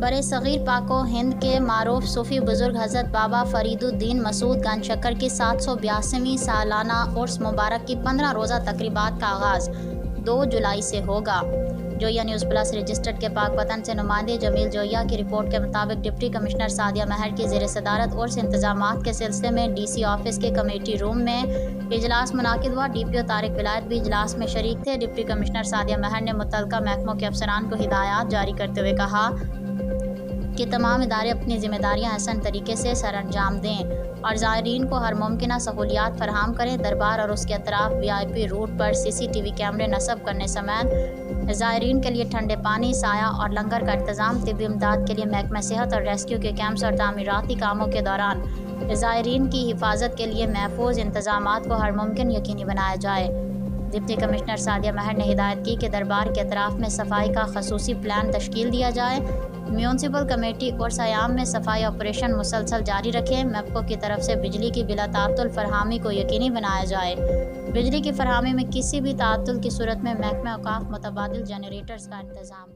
برِ صغیر پاک و ہند کے معروف صوفی بزرگ حضرت بابا فرید الدین مسعود گنج شکر کی 782ویں سالانہ عرس مبارک کی 15 روزہ تقریبات کا آغاز 2 جولائی سے ہوگا۔ جویا نیوز پلس رجسٹرڈ کے پاک وطن سے نمائندے جمیل جویا کی رپورٹ کے مطابق ڈپٹی کمشنر سعدیہ مہر کی زیر صدارت عرس انتظامات کے سلسلے میں ڈی سی آفس کے کمیٹی روم میں اجلاس منعقد ہوا۔ ڈی پی او طارق ولایت بھی اجلاس میں شریک تھے۔ ڈپٹی کمشنر سعدیہ مہر نے متعلقہ محکموں کے افسران کو ہدایات جاری کرتے ہوئے کہا کہ تمام ادارے اپنی ذمہ داریاں احسن طریقے سے سر انجام دیں اور زائرین کو ہر ممکنہ سہولیات فراہم کریں۔ دربار اور اس کے اطراف وی آئی پی روٹ پر CCTV کیمرے نصب کرنے سمیت زائرین کے لیے ٹھنڈے پانی، سایہ اور لنگر کا انتظام، طبی امداد کے لیے محکمہ صحت اور ریسکیو کے کیمپس اور تعمیراتی کاموں کے دوران زائرین کی حفاظت کے لیے محفوظ انتظامات کو ہر ممکن یقینی بنایا جائے۔ ڈپٹی کمشنر سعدیہ مہر نے ہدایت کی کہ دربار کے اطراف میں صفائی کا خصوصی پلان تشکیل دیا جائے۔ میونسپل کمیٹی عرس ایام میں صفائی آپریشن مسلسل جاری رکھے۔ میپکو کی طرف سے بجلی کی بلا تعطل فراہمی کو یقینی بنایا جائے۔ بجلی کی فراہمی میں کسی بھی تعطل کی صورت میں محکمہ اوقاف متبادل جنریٹرز کا انتظام